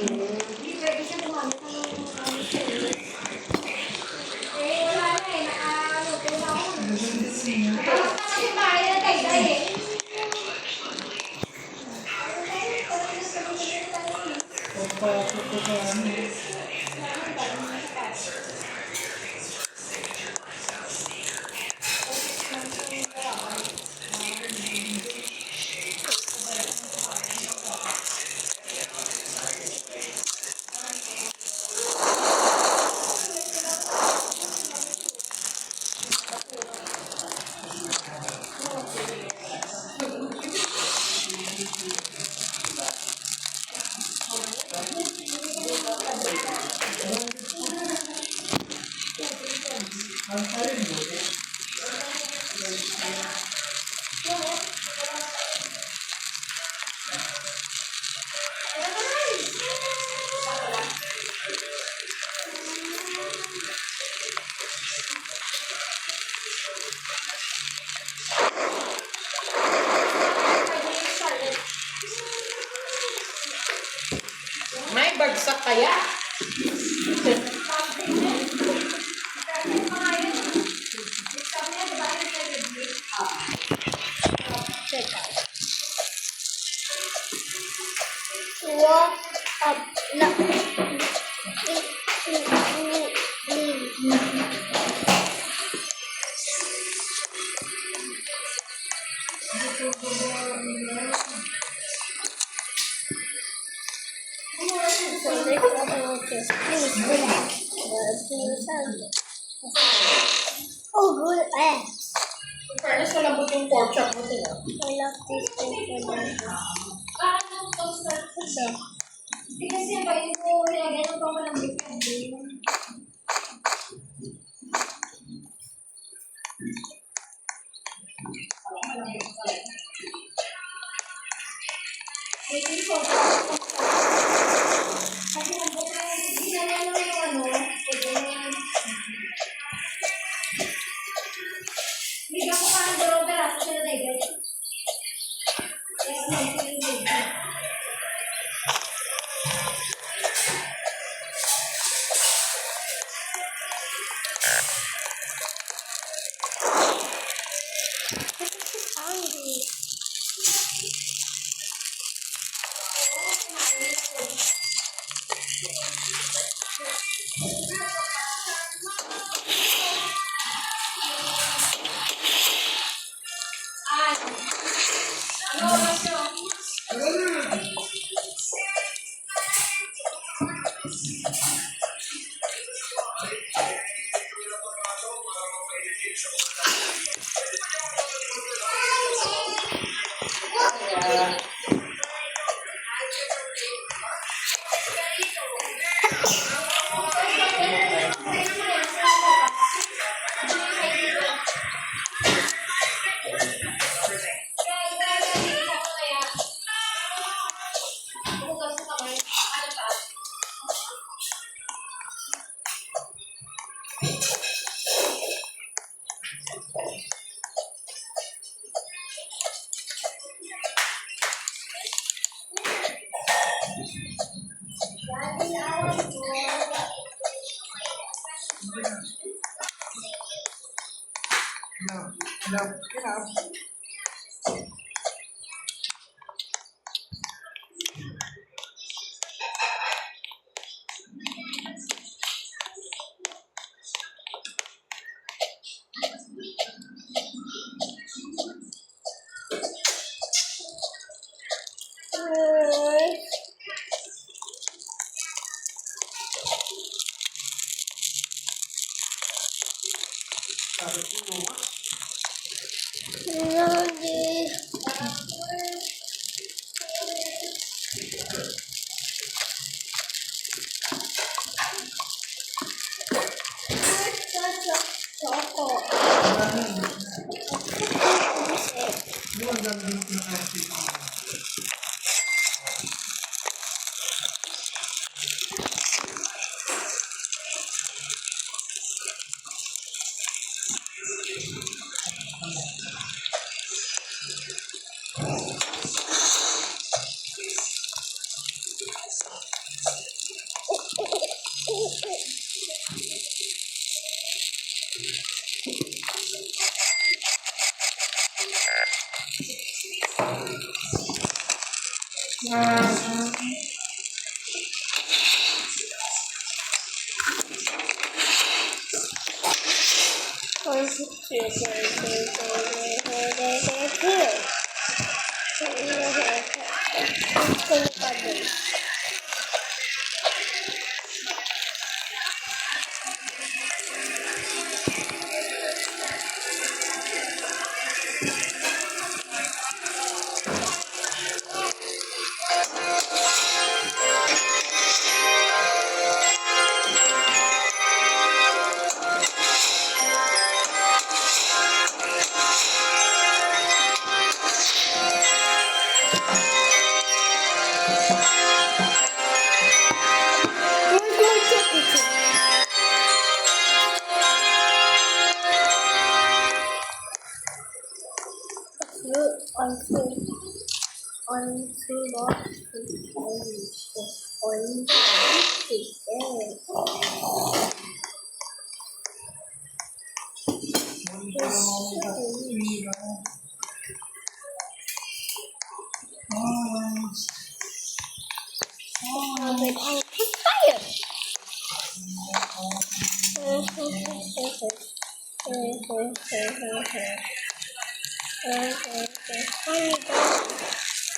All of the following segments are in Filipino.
Hindi pwede siya gumamit ng wala na eh. Nakaluto na ako. Nakawag na kasi bahay na tayo eh. May bagsak kaya? Walk up. No. Oh, good. In fairness, malambot yung pork chop mo sila. I love this thing for them. Hindi kasi ba yung nilagyan ng pamalambot yan. Kasi nabot na ginalala yung hindi ako parang droga ako siya na daigay. Hungry.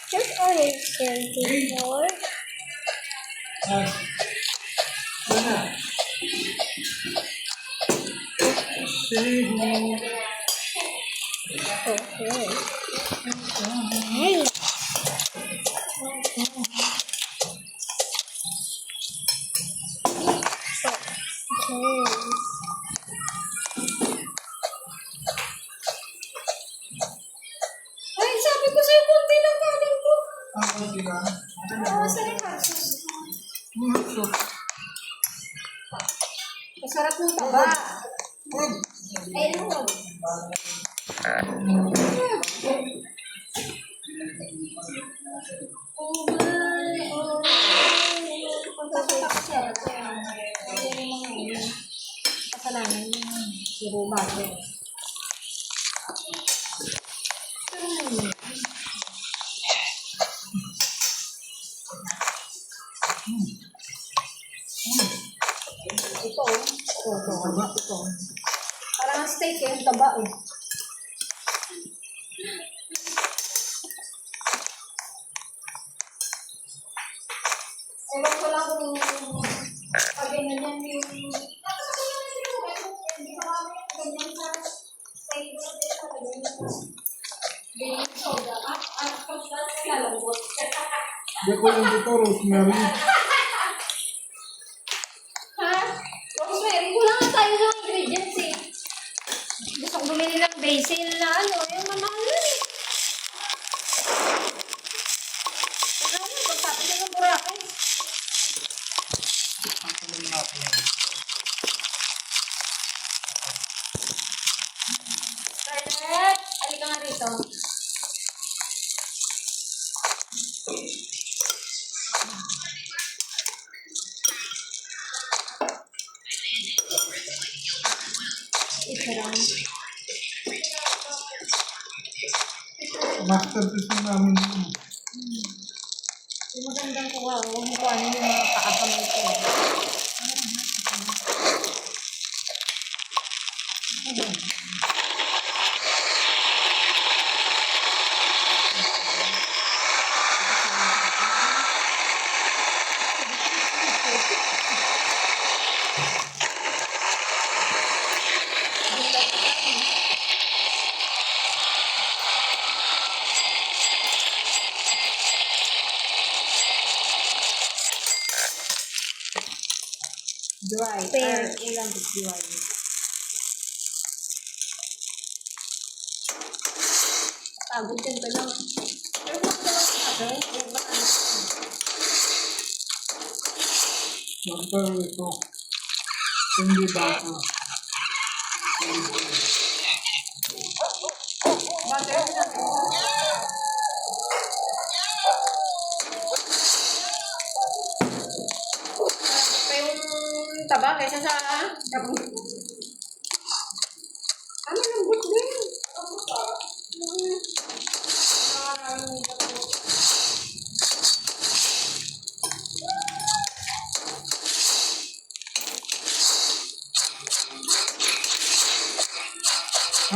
Just orange before. Hey. Ay, sabi ko sa'yo, konti lang kanin ko. Diba? Oo, sa rehasos. Masarap yung taba. Ay, no. Kasalanan yung siro bago. Ito. Parang steak eh, yung taba eh. Ewan ko lang kung pag ganyan yung... Hindi ko lang dito, rosemary. Ha? Rosemary, kulang nga tayo ng ingredients eh. Gusto kong bumili ng basil na ano, yung mamahal yun eh. Ano, pagtapos na ng Boracay. Scarlett, halika nga rito. Masterpiece na namin yun. Yung magandang kuha, huwag mo kuhanin yung mga pakakamay ko. Dry. Fair. Ulam with dry. Pagod din ba lang? Pero kung Siyempre ito. Hindi baka. taba kaysa sa... Ano lambot din?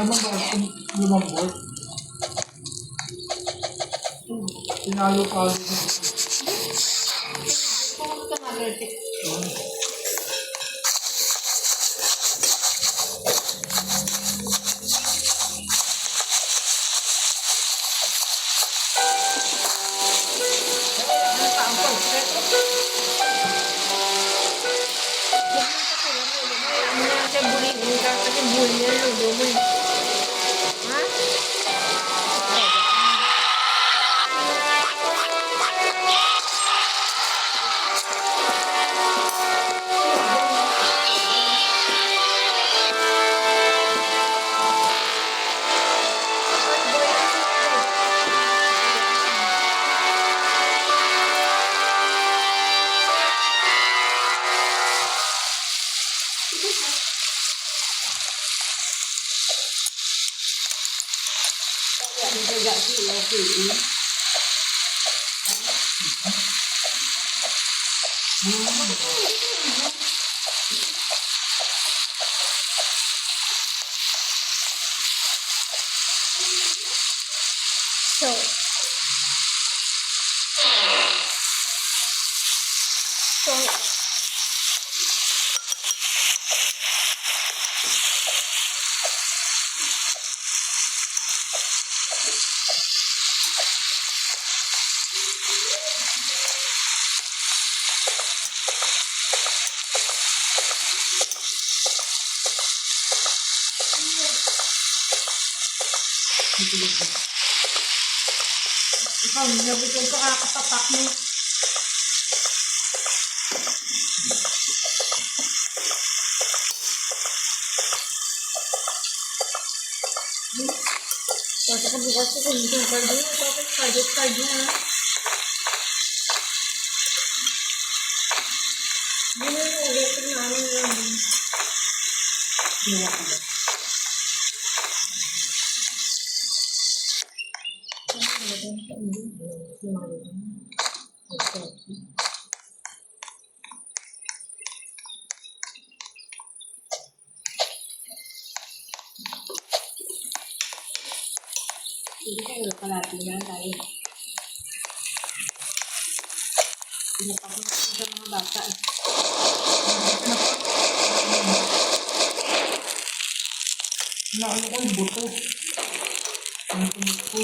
Ano ba kung lumambot? Pinalo-palo mo. Kung ito nga, Bertie. Ano pa ang pag-set? Ano na siya bully? Kasi bully niya, lulo mo eh. Ha? Ang daga sila, okay. So, Ikaw, nabigay ko kakatapak mo. Kasi ka bukas ko kung yung card mo, tapos card na. Hindi na yung ulit na ano yun. Ginawa ko ba? Hindi ka ulo kalati na tayo. Pinapakot ko sa mga bata. Naano ko yung buto. Ano ko?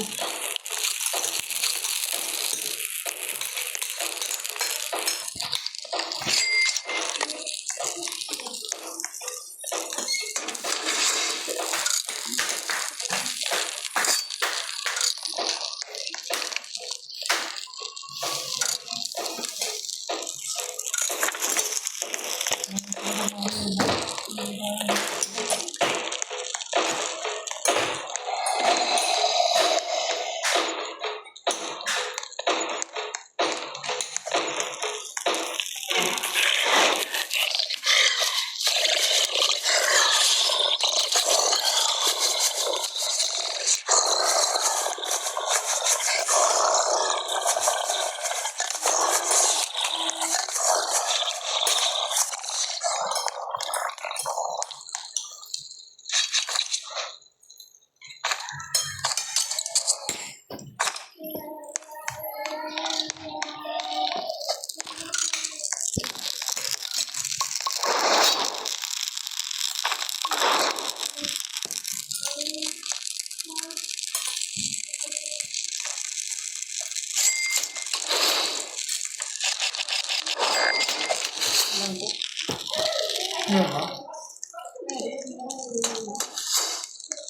Ano ba?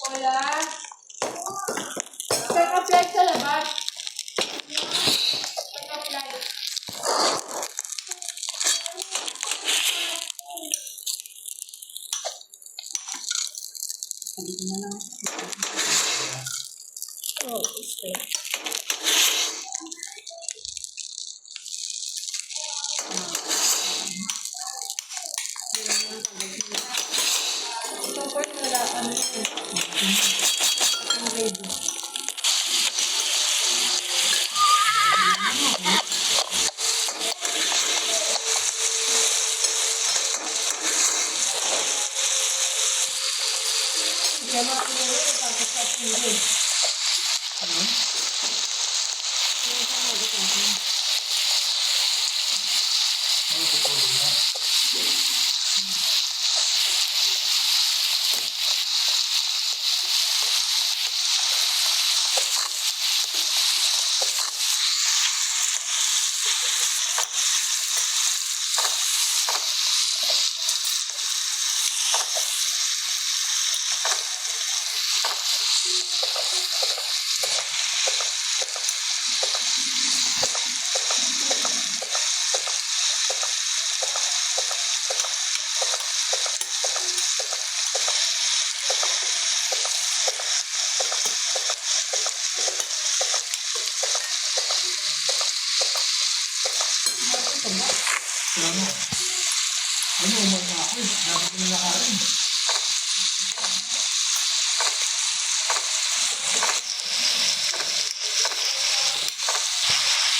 Wala. Kaka-apply sa labas. Kaka-apply. Sabi ko na lang. oh, okay. Itong course wala, ano yun. Ang ready. Kaya mga pinili, tapos sa pinili. Ano ito po na? Wala mo. Ano, umay na ako eh. Dami ko na nakain.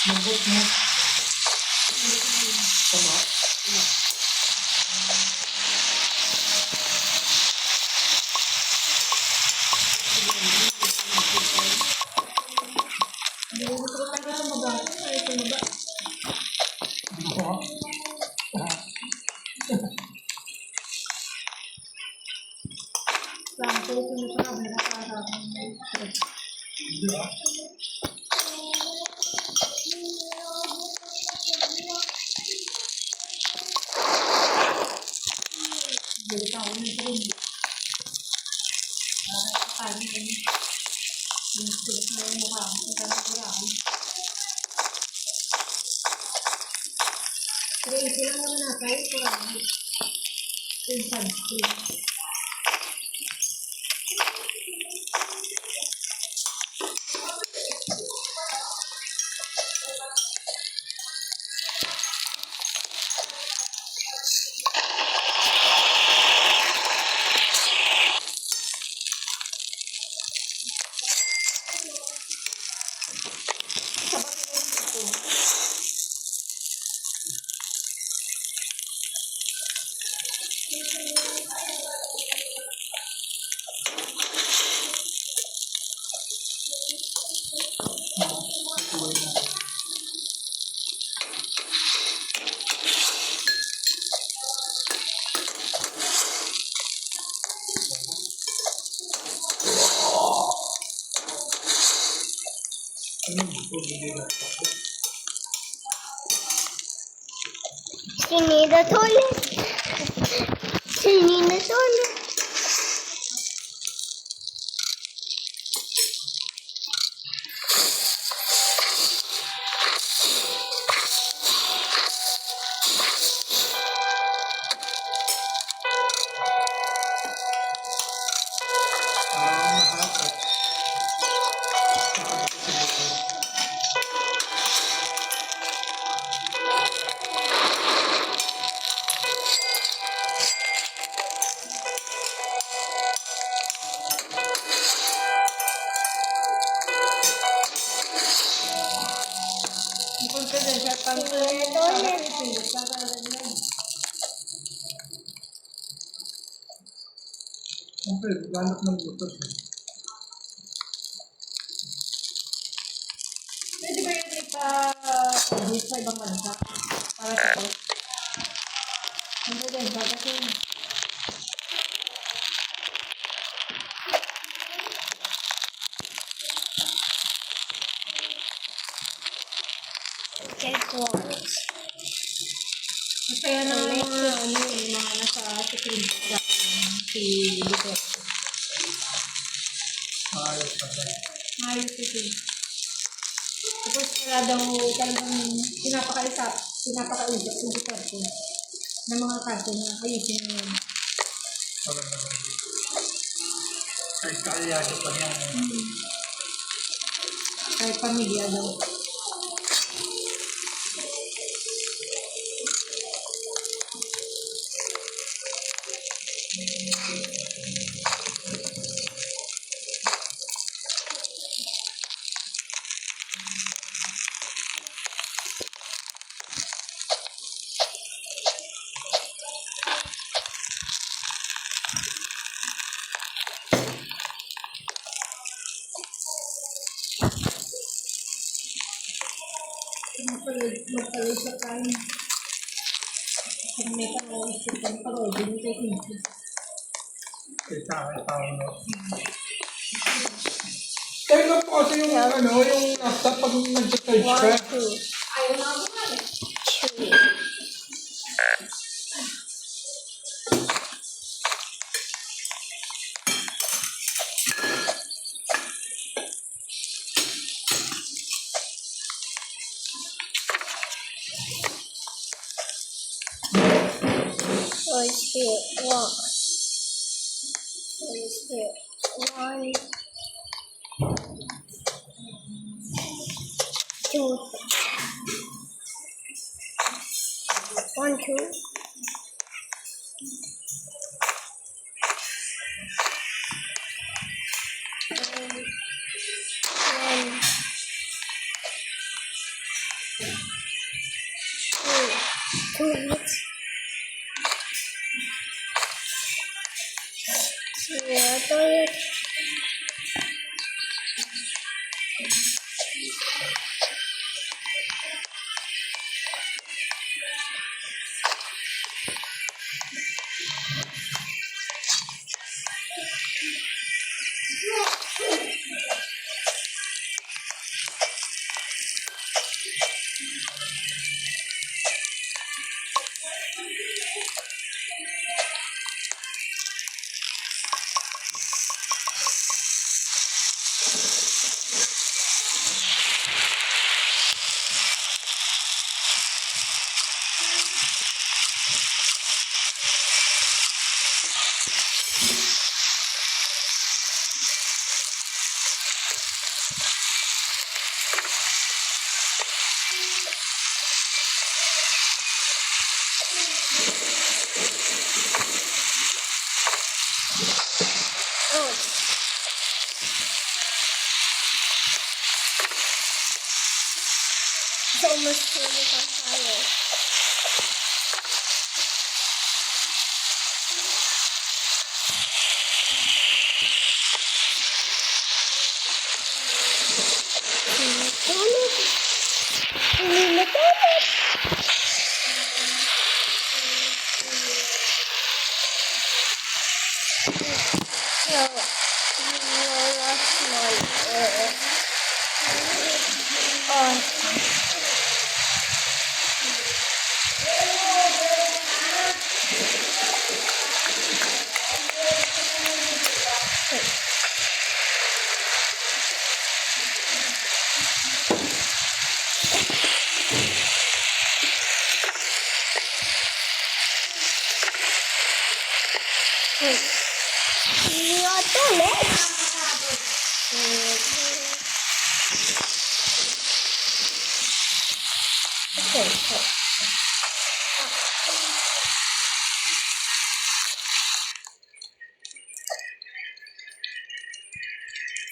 Magot mo. Tama? Hindi ko ha. Lampo, sinusarap na nakasarap. Hindi ha. Balik ako ng sarili. Kakain ko niya. Yung sulit na yung mukha ko. Ito na kaya ako. Pero ito lang naman nasa ito lang. Yung sunscreen. Ano ito? Hindi na ako. She need a toilet. She need a toilet. Nakakapit. Ang confidential pang Toilet. Siyempre, ganap ng butos eh. Pwede ba yun ipa-edit sa ibang bansa? Para sa ko? Confidential kasi Get walls. masaya na yung mga nasa Supreme Court si Duterte. Ayos na siya. Ayos ito. Tapos wala daw talagang pinapakausap si Duterte ng mga kaso na ayusin mo yun. Parang naman. Kahit kaya niya pa niya. Kahit pamilya daw. Kung may isip ka na pag din ito hindi. Kita ang tao, no? Tayo lang po kasi yung ano, yung laptop pag nag-charge ka. 1, 2, Ayaw na ako nga eh. 3. Holy Spirit, walk. Holy Spirit, 1, 2, 1, 2. One, 2 minutes. Toilet. Oh. It's almost fully on fire. Your toilet. Okay.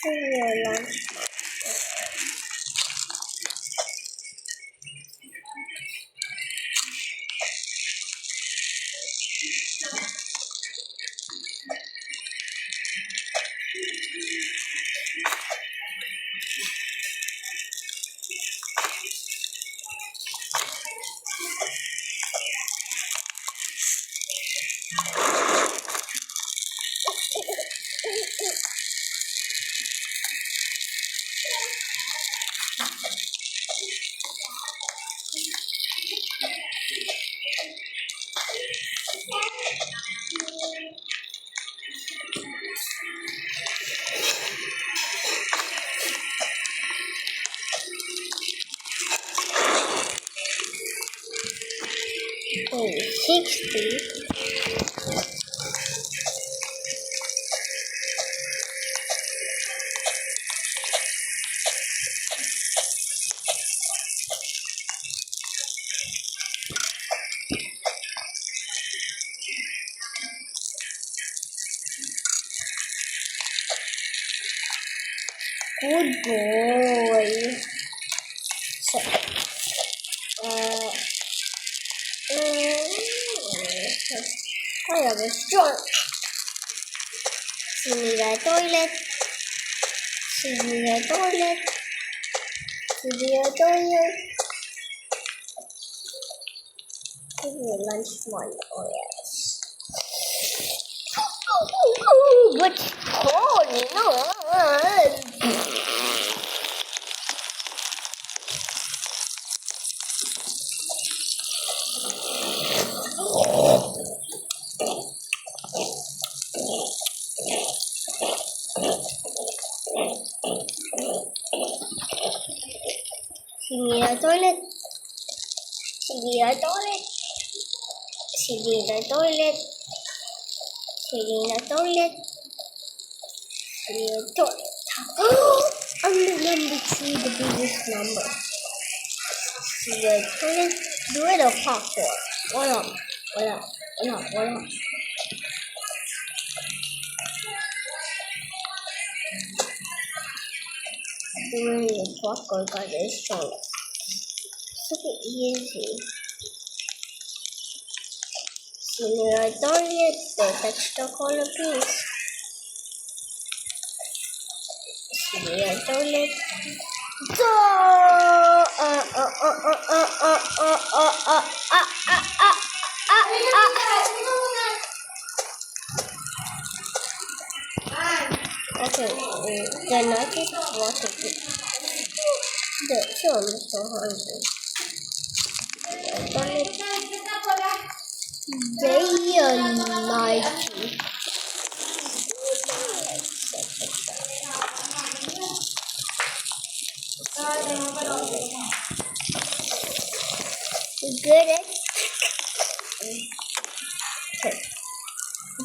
Your lunch. Oh, 60. Good boy. So, I have a strong. See the toilet. See the toilet. See the toilet. Lunch one. Oh yes. But cold, you know. Sige na toilet. Sige na toilet. Sige na toilet. Sige na toilet. Sige na toilet. I'm the number 3, the biggest number. Sige na toilet. Do it a popcorn. What up? What up? What up? What up? Doing the popcorn because it's so super easy. Senior toilet, don't touch the color please. Senior toilet. Go! Okay, the night is water. So I'm so hungry. Toilet. Day and night. Good. Okay.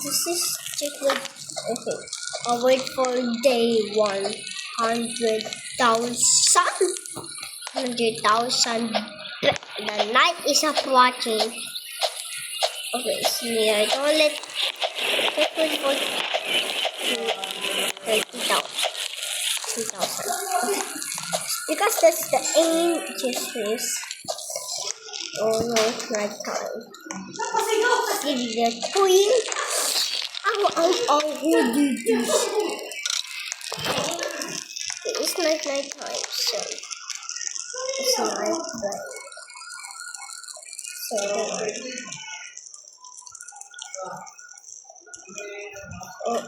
This is check with. Okay. I'll wait for day 100,000. The night is up watching. Okay, see I toilet. Check with for 30,000. 2,000. Because that's the ancient is. Oh no, it's night time. Give the queen. I'll do this. It's night time, so it's night time. So oh.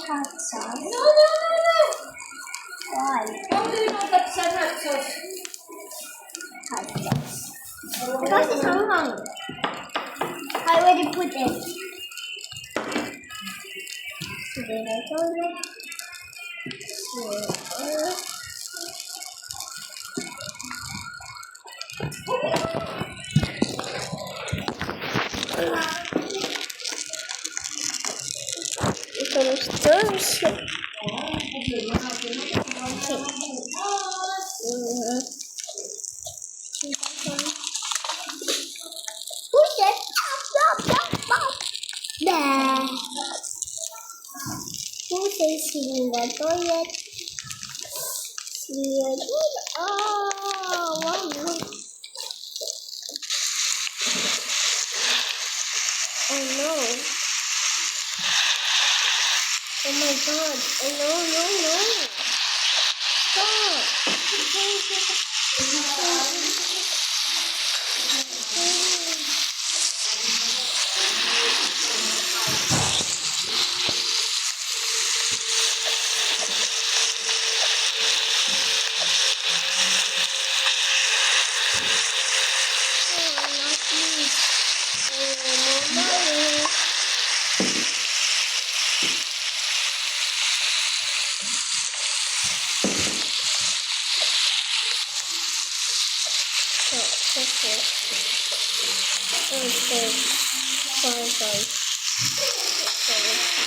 Hot sauce. No. Why? How do you know that's a hot sauce? Hot sauce. Because it's hung. I already put it. Then I told it. It's gonna stir shit. Push it. Nah. Who says sitting the toilet? Oh, wow. Oh no. Oh my god. Oh no. Stop. Okay. Sorry.